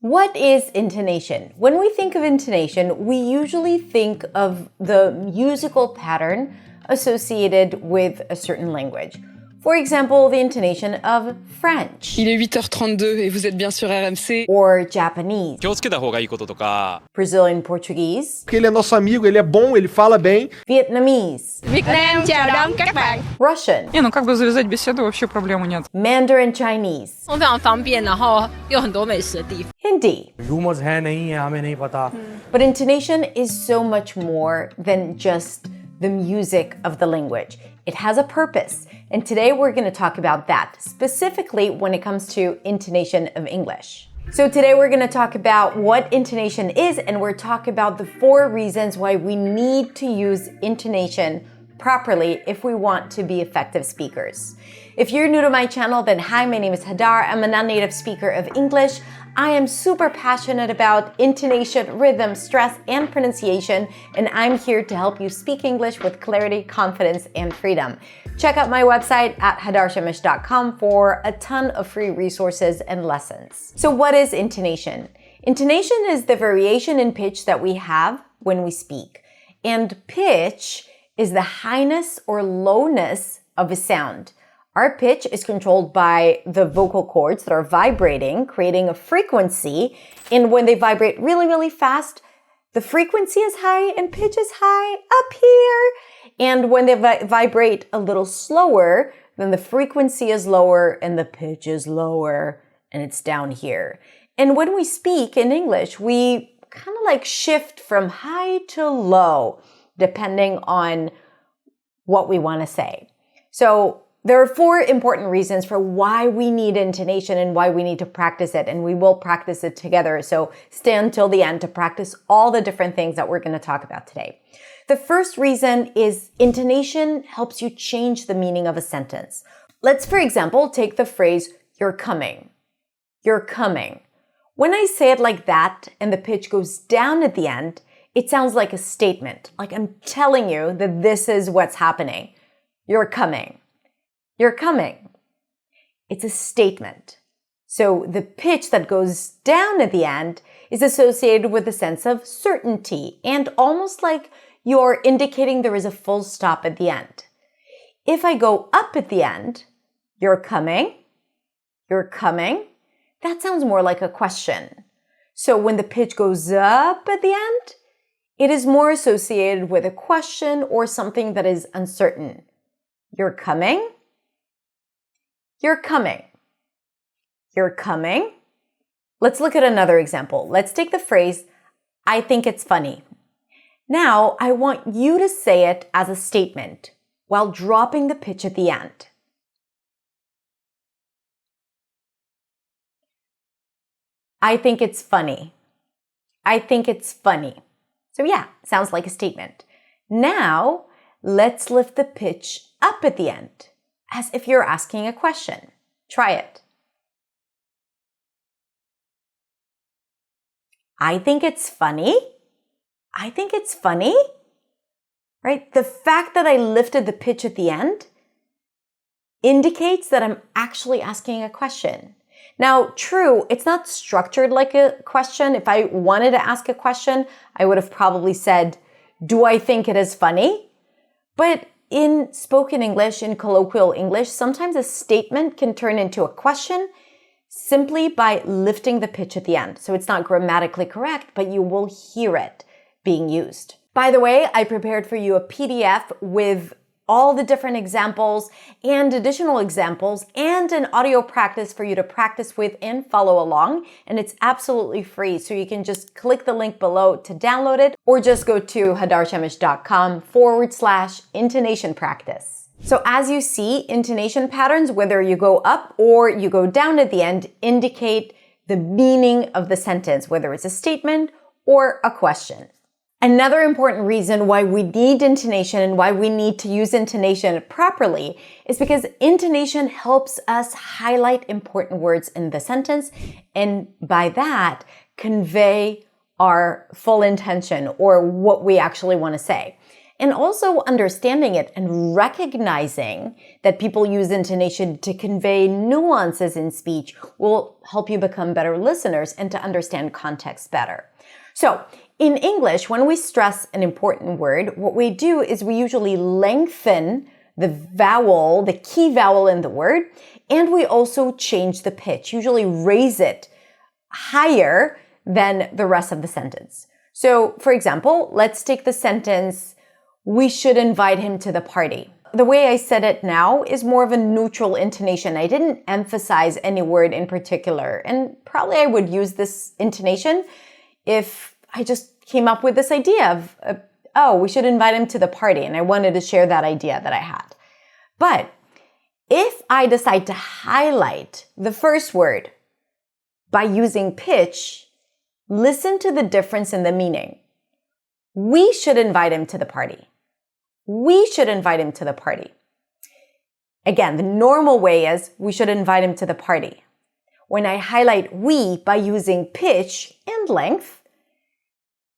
What is intonation? When we think of intonation, we usually think of the musical pattern associated with a certain language. For example, the intonation of French. Il est 8h32 et vous êtes bien sur RMC. Or Japanese. 気をつけた方がいいこととか Brazilian Portuguese. Porque ele é nosso amigo, ele é bom, ele fala bem. Vietnamese. Việt Nam chào đón các bạn. Russian. Не, ну как бы завязать беседу вообще проблемы нет. Mandarin Chinese. 非常方便，然后有很多美食的地方。 Hindi. Rumours है नहीं है हमें नहीं पता. But intonation is so much more than just the music of the language. It has a purpose. And today we're going to talk about that, specifically when it comes to intonation of English. So today we're going to talk about what intonation is, and we're talking about the 4 reasons why we need to use intonation properly if we want to be effective speakers. If you're new to my channel, then hi, my name is Hadar. I'm a non-native speaker of English. I am super passionate about intonation, rhythm, stress, and pronunciation, and I'm here to help you speak English with clarity, confidence, and freedom. Check out my website at hadarshamish.com for a ton of free resources and lessons. So what is intonation? Intonation is the variation in pitch that we have when we speak. And pitch is the highness or lowness of a sound. Our pitch is controlled by the vocal cords that are vibrating, creating a frequency. And when they vibrate really, really fast, the frequency is high and pitch is high up here. And when they vibrate a little slower, then the frequency is lower and the pitch is lower and it's down here. And when we speak in English, we kind of like shift from high to low, depending on what we want to say. So there are 4 important reasons for why we need intonation and why we need to practice it, and we will practice it together. So stay until the end to practice all the different things that we're going to talk about today. The first reason is intonation helps you change the meaning of a sentence. Let's, for example, take the phrase, you're coming. You're coming. When I say it like that and the pitch goes down at the end, it sounds like a statement, like I'm telling you that this is what's happening. You're coming. You're coming. It's a statement. So the pitch that goes down at the end is associated with a sense of certainty and almost like you're indicating there is a full stop at the end. If I go up at the end, you're coming, that sounds more like a question. So when the pitch goes up at the end, it is more associated with a question or something that is uncertain. You're coming. You're coming. You're coming. Let's look at another example. Let's take the phrase, I think it's funny. Now, I want you to say it as a statement while dropping the pitch at the end. I think it's funny. I think it's funny. So yeah, sounds like a statement. Now, let's lift the pitch up at the end, as if you're asking a question. Try it. I think it's funny. I think it's funny. Right? The fact that I lifted the pitch at the end indicates that I'm actually asking a question. Now, true, it's not structured like a question. If I wanted to ask a question, I would have probably said, do I think it is funny? But in spoken English, in colloquial English, sometimes a statement can turn into a question simply by lifting the pitch at the end. So it's not grammatically correct, but you will hear it being used. By the way, I prepared for you a PDF with all the different examples and additional examples and an audio practice for you to practice with and follow along. And it's absolutely free. So you can just click the link below to download it or just go to hadarshamish.com/intonation practice. So as you see, intonation patterns, whether you go up or you go down at the end, indicate the meaning of the sentence, whether it's a statement or a question. Another important reason why we need intonation and why we need to use intonation properly is because intonation helps us highlight important words in the sentence and by that convey our full intention or what we actually want to say. And also understanding it and recognizing that people use intonation to convey nuances in speech will help you become better listeners and to understand context better. So, in English, when we stress an important word, what we do is we usually lengthen the vowel, the key vowel in the word, and we also change the pitch, usually raise it higher than the rest of the sentence. So, for example, let's take the sentence, we should invite him to the party. The way I said it now is more of a neutral intonation. I didn't emphasize any word in particular, and probably I would use this intonation if I just came up with this idea of, oh, we should invite him to the party, and I wanted to share that idea that I had. But if I decide to highlight the first word by using pitch, listen to the difference in the meaning. We should invite him to the party. We should invite him to the party. Again, the normal way is we should invite him to the party. When I highlight we by using pitch and length,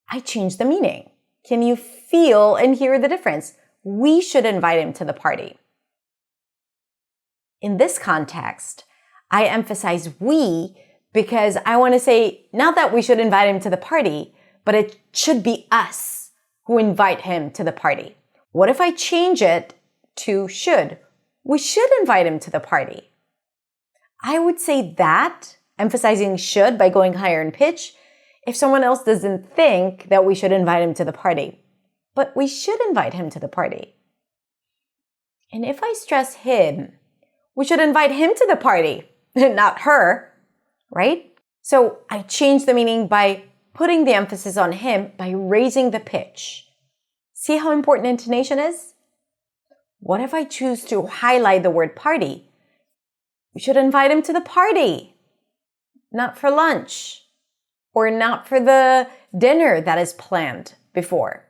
I change the meaning. Can you feel and hear the difference? We should invite him to the party. In this context, I emphasize we because I want to say not that we should invite him to the party, but it should be us who invite him to the party. What if I change it to should? We should invite him to the party. I would say that, emphasizing should by going higher in pitch, if someone else doesn't think that we should invite him to the party. But we should invite him to the party. And if I stress him, we should invite him to the party, not her, right? So I change the meaning by putting the emphasis on him by raising the pitch. See how important intonation is? What if I choose to highlight the word party? We should invite him to the party, not for lunch, or not for the dinner that is planned before.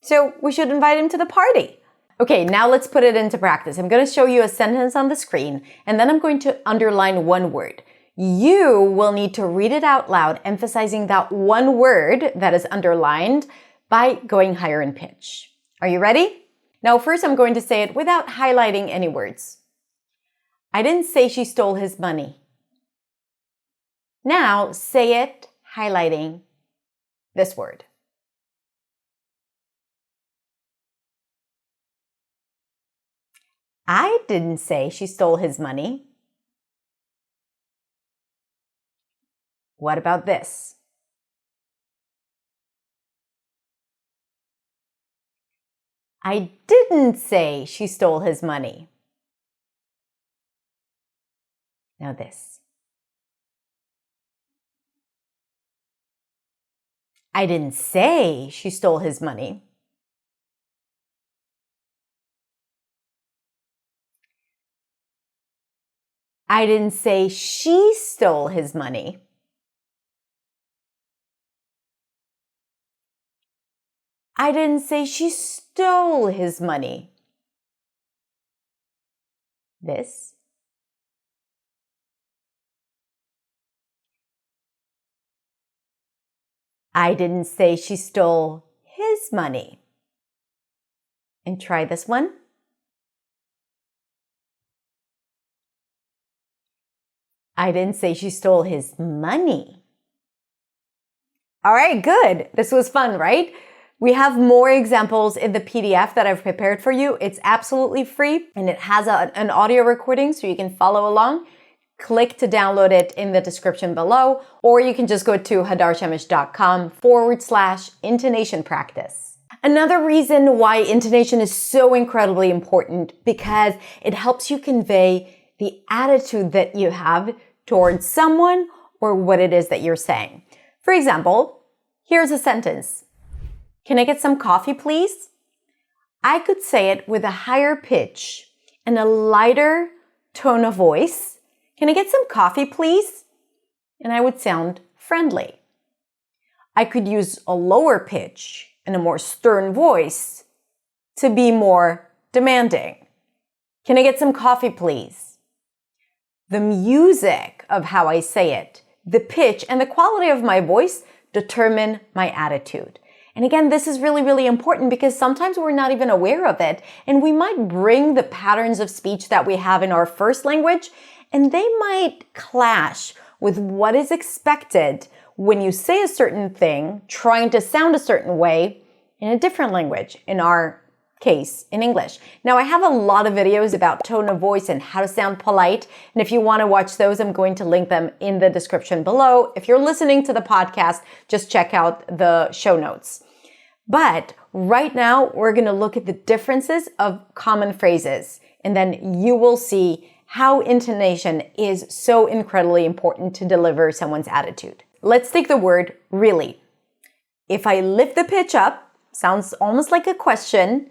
So we should invite him to the party. Okay, now let's put it into practice. I'm going to show you a sentence on the screen, and then I'm going to underline one word. You will need to read it out loud, emphasizing that one word that is underlined by going higher in pitch. Are you ready? Now, first I'm going to say it without highlighting any words. I didn't say she stole his money. Now, say it highlighting this word. I didn't say she stole his money. What about this? I didn't say she stole his money. Now this. I didn't say she stole his money. I didn't say she stole his money. I didn't say she stole his money. This. I didn't say she stole his money. And try this one. I didn't say she stole his money. All right, good. This was fun, right? We have more examples in the PDF that I've prepared for you. It's absolutely free and it has an audio recording so you can follow along. Click to download it in the description below, or you can just go to hadarshamish.com/intonation practice. Another reason why intonation is so incredibly important because it helps you convey the attitude that you have towards someone or what it is that you're saying. For example, here's a sentence. Can I get some coffee, please? I could say it with a higher pitch and a lighter tone of voice. Can I get some coffee, please? And I would sound friendly. I could use a lower pitch and a more stern voice to be more demanding. Can I get some coffee, please? The music of how I say it, the pitch, and the quality of my voice determine my attitude. And again, this is really, really important because sometimes we're not even aware of it. And we might bring the patterns of speech that we have in our first language, and they might clash with what is expected when you say a certain thing, trying to sound a certain way in a different language, in our case, in English. Now, I have a lot of videos about tone of voice and how to sound polite. And if you want to watch those, I'm going to link them in the description below. If you're listening to the podcast, just check out the show notes. But right now, we're going to look at the differences of common phrases, and then you will see how intonation is so incredibly important to deliver someone's attitude. Let's take the word really. If I lift the pitch up, sounds almost like a question,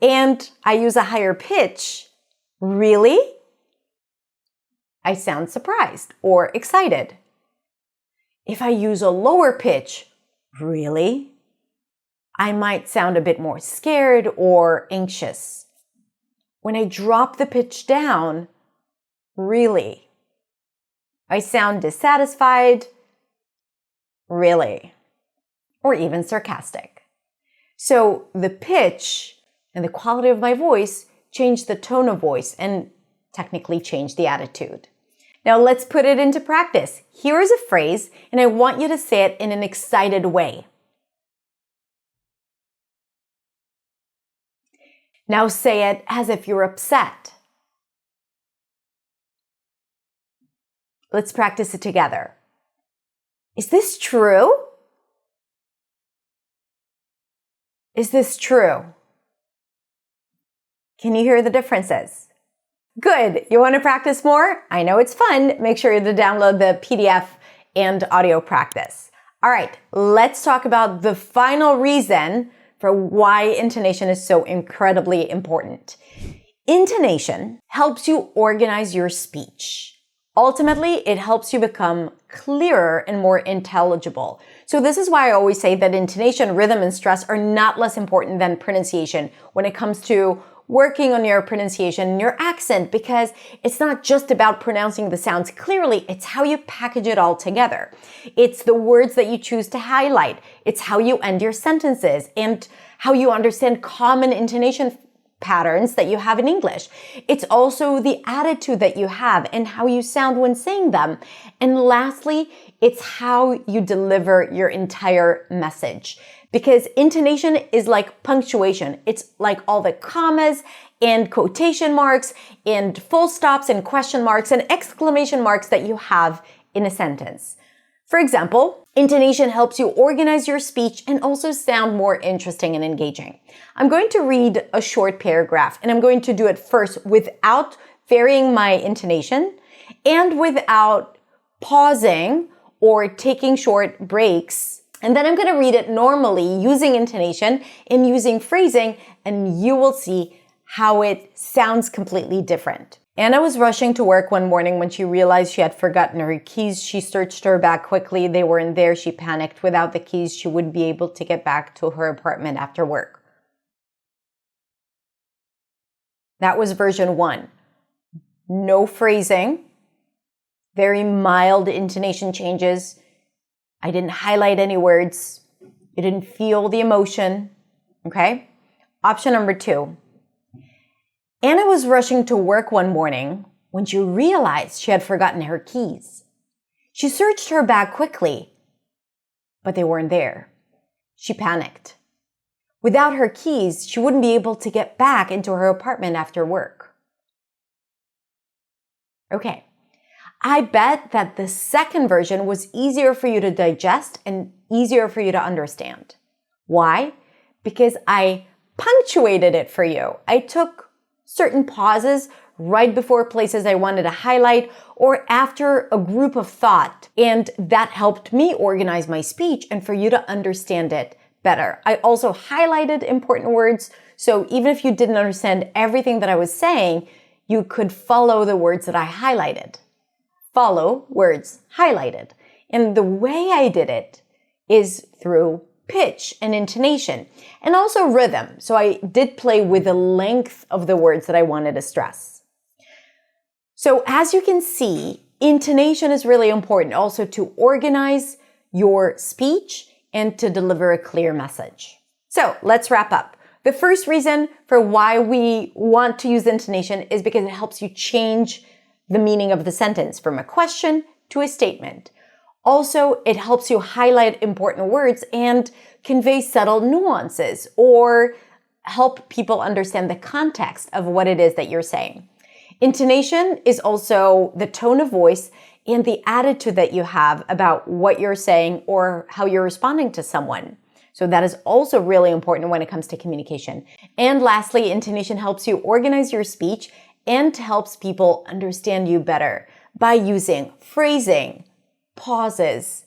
and I use a higher pitch, really? I sound surprised or excited. If I use a lower pitch, really? I might sound a bit more scared or anxious. When I drop the pitch down, really? I sound dissatisfied, really? Or even sarcastic. So the pitch and the quality of my voice change the tone of voice and technically change the attitude. Now let's put it into practice. Here is a phrase, and I want you to say it in an excited way. Now say it as if you're upset. Let's practice it together. Is this true? Is this true? Can you hear the differences? Good. You want to practice more? I know it's fun. Make sure to download the PDF and audio practice. All right, let's talk about the final reason for why intonation is so incredibly important. Intonation helps you organize your speech. Ultimately, it helps you become clearer and more intelligible. So this is why I always say that intonation, rhythm, and stress are not less important than pronunciation when it comes to working on your pronunciation and your accent, because it's not just about pronouncing the sounds clearly, it's how you package it all together. It's the words that you choose to highlight. It's how you end your sentences and how you understand common intonation patterns that you have in English. It's also the attitude that you have and how you sound when saying them. And lastly, it's how you deliver your entire message. Because intonation is like punctuation. It's like all the commas and quotation marks and full stops and question marks and exclamation marks that you have in a sentence. For example, intonation helps you organize your speech and also sound more interesting and engaging. I'm going to read a short paragraph, and I'm going to do it first without varying my intonation and without pausing or taking short breaks. And then I'm going to read it normally using intonation and using phrasing, and you will see how it sounds completely different. Anna was rushing to work one morning when she realized she had forgotten her keys. She searched her bag quickly. They weren't there. She panicked. Without the keys, she wouldn't be able to get back to her apartment after work. That was version 1. No phrasing, very mild intonation changes. I didn't highlight any words. You didn't feel the emotion. Okay? Option number 2. Anna was rushing to work one morning when she realized she had forgotten her keys. She searched her bag quickly, but they weren't there. She panicked. Without her keys, she wouldn't be able to get back into her apartment after work. Okay. I bet that the second version was easier for you to digest and easier for you to understand. Why? Because I punctuated it for you. I took certain pauses right before places I wanted to highlight or after a group of thought, and that helped me organize my speech and for you to understand it better. I also highlighted important words, so even if you didn't understand everything that I was saying, you could follow the words that I highlighted. Follow words highlighted. And the way I did it is through pitch and intonation and also rhythm. So I did play with the length of the words that I wanted to stress. So as you can see, intonation is really important also to organize your speech and to deliver a clear message. So let's wrap up. The first reason for why we want to use intonation is because it helps you change the meaning of the sentence from a question to a statement. Also, it helps you highlight important words and convey subtle nuances or help people understand the context of what it is that you're saying. Intonation is also the tone of voice and the attitude that you have about what you're saying or how you're responding to someone. So that is also really important when it comes to communication. And lastly, intonation helps you organize your speech and helps people understand you better by using phrasing, pauses,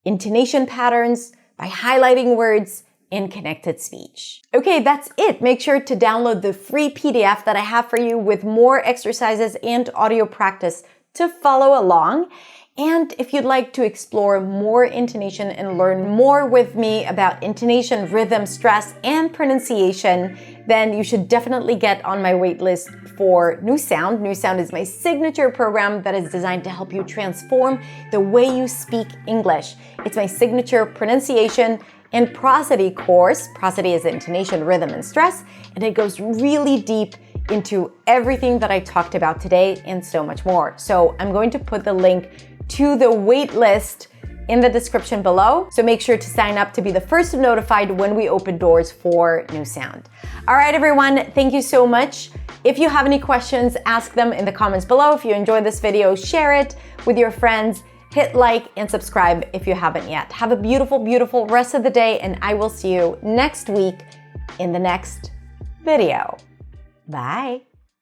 intonation patterns, by highlighting words, and connected speech. Okay, that's it. Make sure to download the free PDF that I have for you with more exercises and audio practice to follow along. And if you'd like to explore more intonation and learn more with me about intonation, rhythm, stress, and pronunciation, then you should definitely get on my waitlist for New Sound. New Sound is my signature program that is designed to help you transform the way you speak English. It's my signature pronunciation and prosody course. Prosody is intonation, rhythm, and stress, and it goes really deep into everything that I talked about today and so much more. So I'm going to put the link to the wait list in the description below. So make sure to sign up to be the first notified when we open doors for New Sound. All right, everyone, thank you so much. If you have any questions, ask them in the comments below. If you enjoyed this video, share it with your friends. Hit like and subscribe if you haven't yet. Have a beautiful, beautiful rest of the day, and I will see you next week in the next video. Bye.